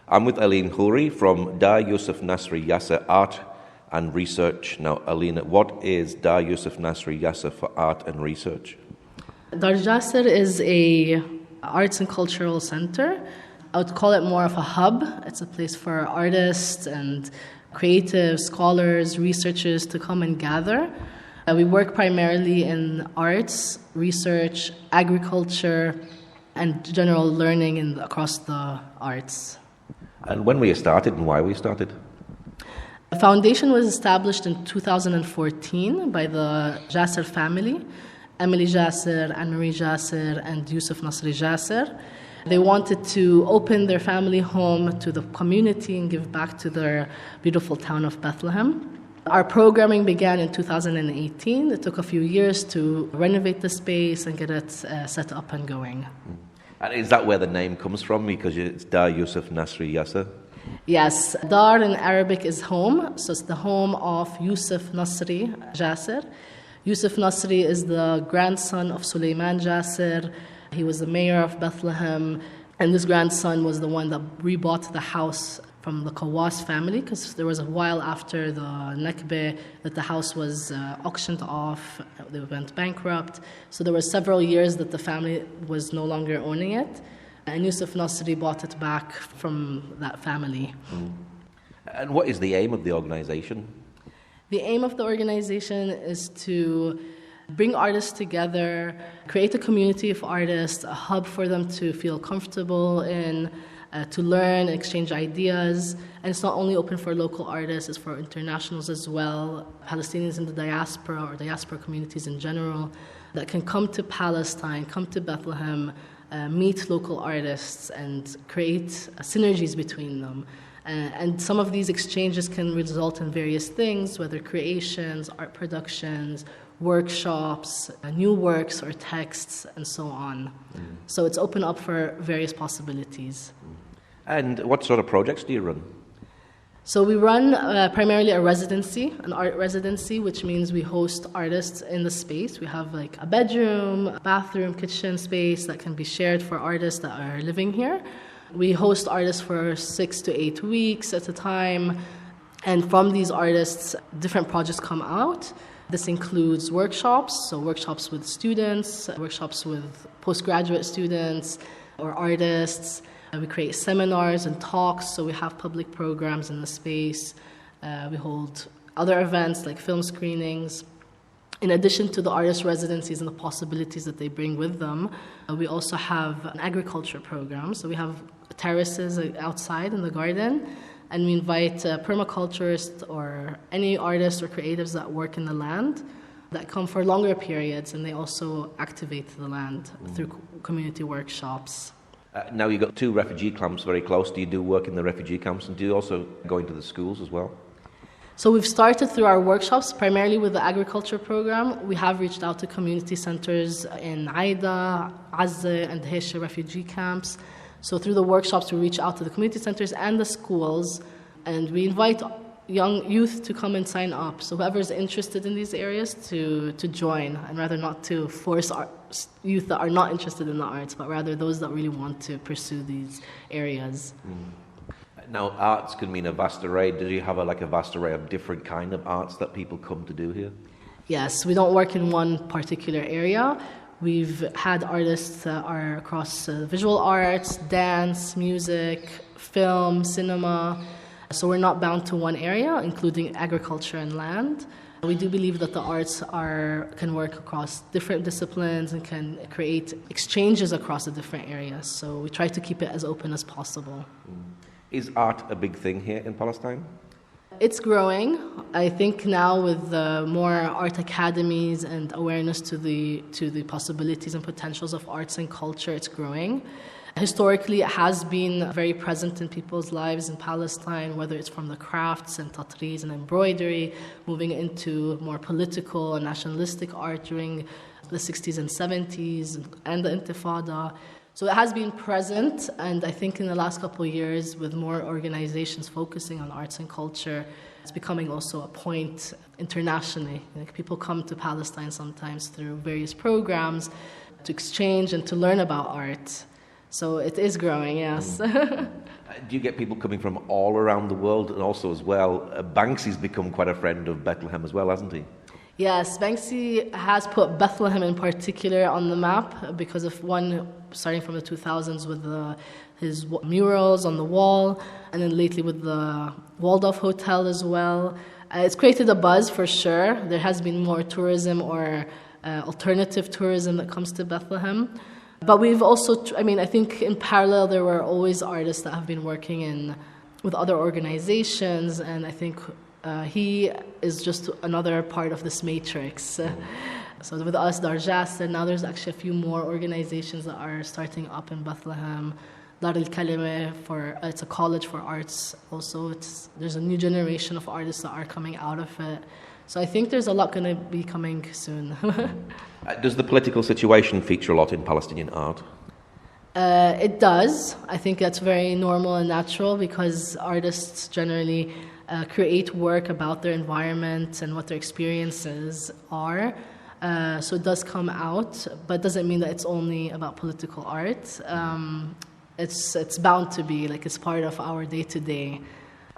I'm with Aline Khoury from Dar Yousef Nasri Jacir Art and Research. Now, Aline, what is Dar Yousef Nasri Jacir for Art and Research? Dar Jacir is a arts and cultural center. I would call it more of a hub. It's a place for artists and creatives, scholars, researchers to come and gather. We work primarily in arts, research, agriculture, and general learning across the arts. And when were you started and why were you started? The foundation was established in 2014 by the Jacir family, Emily Jacir, Anne-Marie Jacir, and Yousef Nasri Jacir. They wanted to open their family home to the community and give back to their beautiful town of Bethlehem. Our programming began in 2018. It took a few years to renovate the space and get it set up and going. And is that where the name comes from, because it's Dar Yousef Nasri Jacir? Yes, Dar in Arabic is home, so it's the home of Yousef Nasri Jacir. Yousef Nasri is the grandson of Suleiman Jacir. He was the mayor of Bethlehem, and this grandson was the one that rebought the house from the Kawas family, because there was a while after the Nakba that the house was auctioned off, they went bankrupt. So there were several years that the family was no longer owning it, and Yousef Nasri bought it back from that family. And what is the aim of the organization? The aim of the organization is to bring artists together, create a community of artists, a hub for them to feel comfortable in, to learn, exchange ideas. And it's not only open for local artists, it's for internationals as well, Palestinians in the diaspora or diaspora communities in general, that can come to Palestine, come to Bethlehem, meet local artists and create synergies between them. And some of these exchanges can result in various things, whether creations, art productions, workshops, new works or texts, and so on. So it's open up for various possibilities. And what sort of projects do you run? So we run primarily a residency, an art residency, which means we host artists in the space. We have like a bedroom, a bathroom, kitchen space that can be shared for artists that are living here. We host artists for 6 to 8 weeks at a time, and from these artists, different projects come out. This includes workshops, so workshops with students, workshops with postgraduate students or artists. We create seminars and talks, so we have public programs in the space. We hold other events like film screenings. In addition to the artist residencies and the possibilities that they bring with them, we also have an agriculture program. So we have terraces outside in the garden, and we invite permaculturists or any artists or creatives that work in the land that come for longer periods, and they also activate the land through community workshops. Now you've got 2 refugee camps very close. Do you do work in the refugee camps, and do you also go into the schools as well? So we've started through our workshops, primarily with the agriculture program. We have reached out to community centers in Aida, Azza, and Hesha refugee camps. So through the workshops, we reach out to the community centers and the schools, and we invite young youth to come and sign up. So whoever's interested in these areas to join, and rather not to force our youth that are not interested in the arts, but rather those that really want to pursue these areas. Now, arts can mean a vast array. Do you have a vast array of different kind of arts that people come to do here? Yes, we don't work in one particular area. We've had artists that are across visual arts, dance, music, film, cinema. So we're not bound to one area, including agriculture and land. We do believe that the arts can work across different disciplines and can create exchanges across the different areas. So we try to keep it as open as possible. Is art a big thing here in Palestine? It's growing. I think now with more art academies and awareness to the possibilities and potentials of arts and culture, it's growing. Historically, it has been very present in people's lives in Palestine, whether it's from the crafts and tatreez and embroidery, moving into more political and nationalistic art during the 60s and 70s and the Intifada. So it has been present, and I think in the last couple of years, with more organizations focusing on arts and culture, it's becoming also a point internationally. Like, people come to Palestine sometimes through various programs to exchange and to learn about art. So it is growing, yes. Do you get people coming from all around the world? And also as well, Banksy's become quite a friend of Bethlehem as well, hasn't he? Yes, Banksy has put Bethlehem in particular on the map because of one, starting from the 2000s with his murals on the wall, and then lately with the Waldorf Hotel as well. It's created a buzz for sure. There has been more tourism or alternative tourism that comes to Bethlehem. But we've also, I think in parallel there were always artists that have been working with other organizations, and I think he is just another part of this matrix. So with us, Dar Jacir, now there's actually a few more organizations that are starting up in Bethlehem. Dar it's a college for arts also. There's a new generation of artists that are coming out of it. So I think there's a lot going to be coming soon. Does the political situation feature a lot in Palestinian art? It does. I think that's very normal and natural because artists generally create work about their environment and what their experiences are. So it does come out, but it doesn't mean that it's only about political art. It's bound to be, it's part of our day-to-day.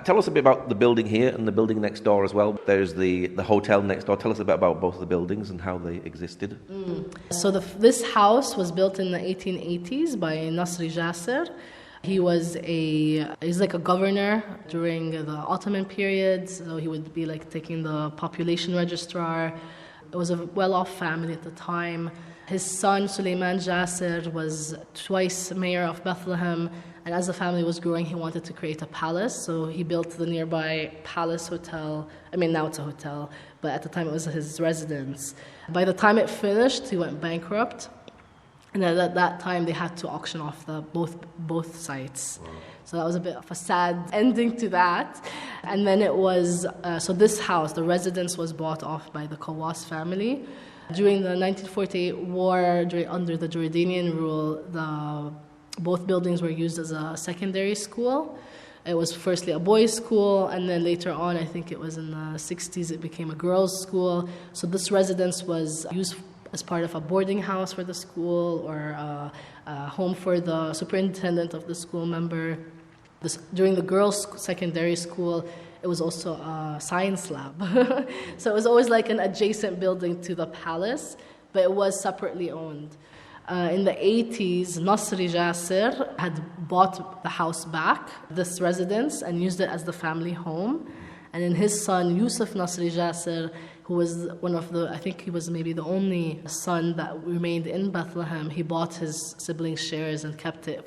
Tell us a bit about the building here and the building next door as well. There's the hotel next door. Tell us a bit about both of the buildings and how they existed. So this house was built in the 1880s by Nasri Jacir. He's like a governor during the Ottoman period, so he would be taking the population registrar. It was a well-off family at the time. His son, Suleiman Jacir, was twice mayor of Bethlehem, and as the family was growing, he wanted to create a palace, so he built the nearby Palace Hotel. Now it's a hotel, but at the time it was his residence. By the time it finished, he went bankrupt, and at that time they had to auction off both sites. Wow. So that was a bit of a sad ending to that. And then it was, so this house, the residence, was bought off by the Khawas family. During the 1948 war, under the Jordanian rule, both buildings were used as a secondary school. It was firstly a boys' school, and then later on, I think it was in the 60s, it became a girls' school. So this residence was used as part of a boarding house for the school or a home for the superintendent of the school member. During the girls' secondary school, it was also a science lab. So it was always an adjacent building to the palace, but it was separately owned. In the 80s, Nasri Jacir had bought the house back, this residence, and used it as the family home. And then his son, Yousef Nasri Jacir, who was I think he was maybe the only son that remained in Bethlehem, he bought his siblings' shares and kept it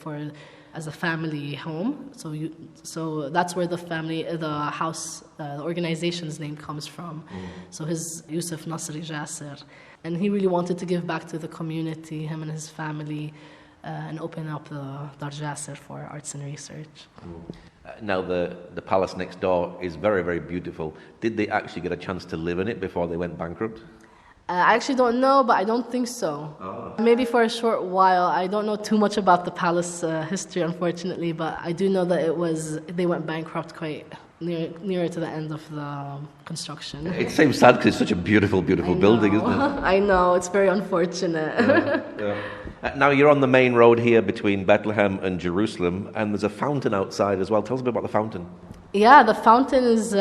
as a family home. So that's where the house, the organization's name comes from. So his Yousef Nasri Jacir. And he really wanted to give back to the community, him and his family, and open up the Dar Jacir for arts and research. Now the palace next door is very, very beautiful. Did they actually get a chance to live in it before they went bankrupt? I actually don't know, but I don't think so. Oh. Maybe for a short while. I don't know too much about the palace history, unfortunately, but I do know that they went bankrupt quite nearer to the end of the construction. It seems sad because it's such a beautiful, beautiful building, isn't it? I know, it's very unfortunate. Yeah. Now you're on the main road here between Bethlehem and Jerusalem, and there's a fountain outside as well. Tell us a bit about the fountain. Yeah, the fountain is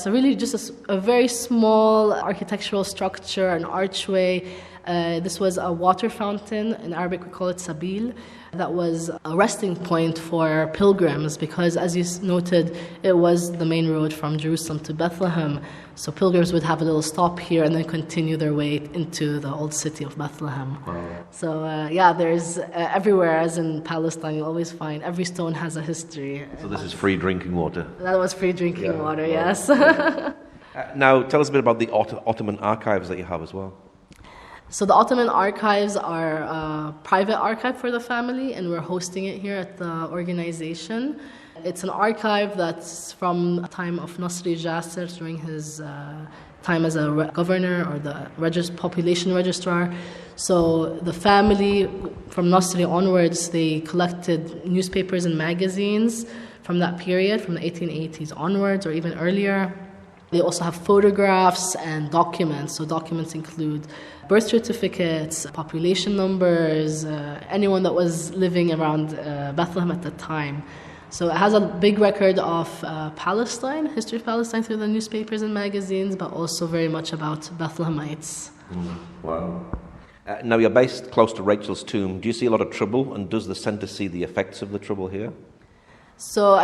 really just a very small architectural structure, an archway. This was a water fountain. In Arabic, we call it sabil. That was a resting point for pilgrims because, as you noted, it was the main road from Jerusalem to Bethlehem. So pilgrims would have a little stop here and then continue their way into the old city of Bethlehem. Wow. So, there's everywhere, as in Palestine, you'll always find every stone has a history. So this is free drinking water? That was free drinking water, yes. Now, tell us a bit about the Ottoman Archives that you have as well. So the Ottoman Archives are a private archive for the family, and we're hosting it here at the organization. It's an archive that's from a time of Nasri Jacir during his time as a governor or the population registrar. So the family, from Nasri onwards, they collected newspapers and magazines from that period, from the 1880s onwards or even earlier. They also have photographs and documents. So documents include birth certificates, population numbers, anyone that was living around Bethlehem at the time. So it has a big record of Palestine, history of Palestine through the newspapers and magazines, but also very much about Bethlehemites. Wow. Now you're based close to Rachel's tomb. Do you see a lot of trouble, and does the centre see the effects of the trouble here? So,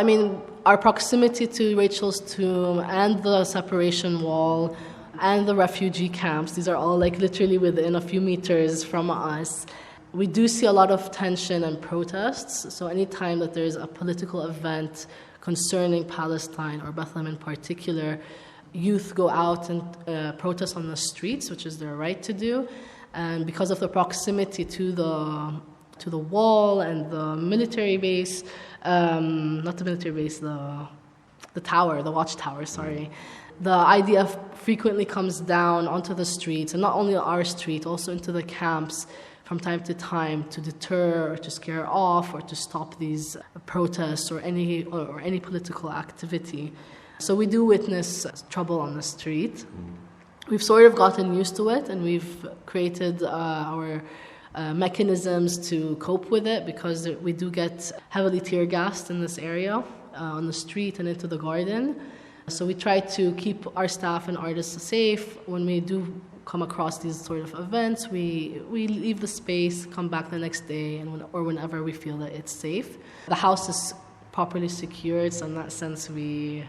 our proximity to Rachel's tomb and the separation wall and the refugee camps, these are all literally within a few meters from us. We do see a lot of tension and protests. So anytime that there's a political event concerning Palestine or Bethlehem in particular, youth go out and protest on the streets, which is their right to do. And because of the proximity to the wall and the military base, not the military base, the tower, the watchtower, sorry. The IDF frequently comes down onto the streets, and not only our street, also into the camps from time to time to deter or to scare off or to stop these protests or any political activity. So we do witness trouble on the street. We've sort of gotten used to it, and we've created our mechanisms to cope with it, because we do get heavily tear gassed in this area on the street and into the garden. So we try to keep our staff and artists safe. When we do come across these sort of events, we leave the space, come back the next day, or whenever we feel that it's safe. The house is properly secured, so in that sense we've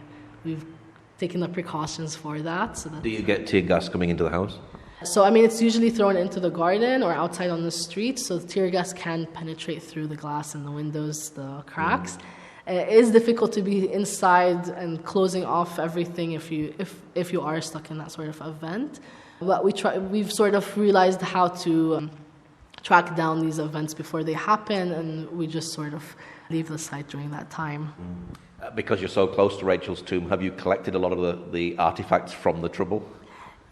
taken the precautions for that. Do you get tear gas coming into the house? So, it's usually thrown into the garden or outside on the street, so the tear gas can penetrate through the glass and the windows, the cracks. It is difficult to be inside and closing off everything if you are stuck in that sort of event. But we've sort of realized how to track down these events before they happen, and we just sort of leave the site during that time. Because you're so close to Rachel's tomb, have you collected a lot of the artifacts from the trouble?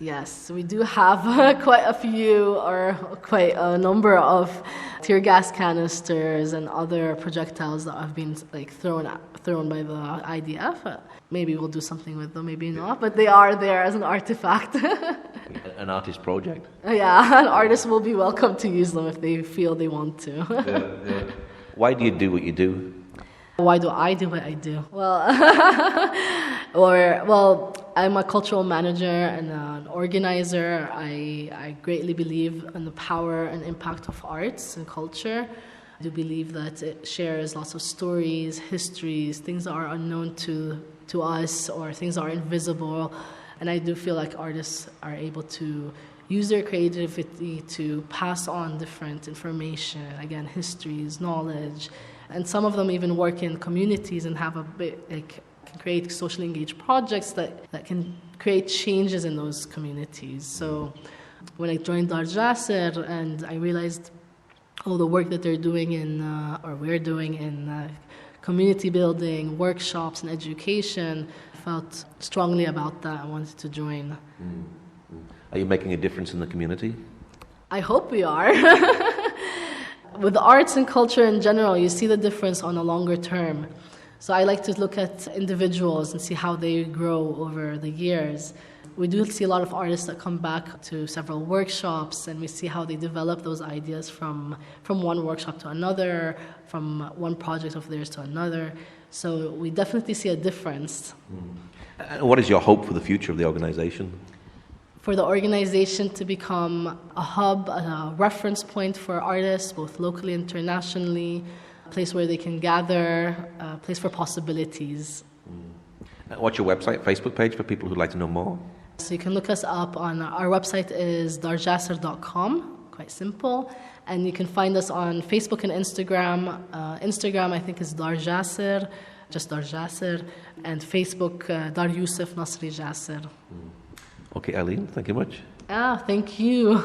Yes, we do have quite a few, or quite a number of tear gas canisters and other projectiles that have been thrown by the IDF. Maybe we'll do something with them, maybe not, but they are there as an artifact. An artist project. Yeah, an artist will be welcome to use them if they feel they want to. Yeah. Why do you do what you do? Why do I do what I do? Well, I'm a cultural manager and an organizer. I greatly believe in the power and impact of arts and culture. I do believe that it shares lots of stories, histories, things that are unknown to us, or things that are invisible. And I do feel like artists are able to use their creativity to pass on different information, again, histories, knowledge. And some of them even work in communities and have can create socially engaged projects that can create changes in those communities. So when I joined Dar Jacir and I realized all the work that they're doing we're doing in community building, workshops, and education, I felt strongly about that. I wanted to join. Are you making a difference in the community? I hope we are. With the arts and culture in general, you see the difference on a longer term. So I like to look at individuals and see how they grow over the years. We do see a lot of artists that come back to several workshops, and we see how they develop those ideas from one workshop to another, from one project of theirs to another. So we definitely see a difference. And what is your hope for the future of the organization? For the organization to become a hub, a reference point for artists, both locally and internationally, a place where they can gather, a place for possibilities. What's your website, Facebook page for people who'd like to know more? So you can look us up on our website is darjacir.com, quite simple. And you can find us on Facebook and Instagram. Instagram, I think, is Dar Jacir, just Dar Jacir, and Facebook, Dar Yousef Nasri Jacir. Okay, Aline, thank you much. Thank you.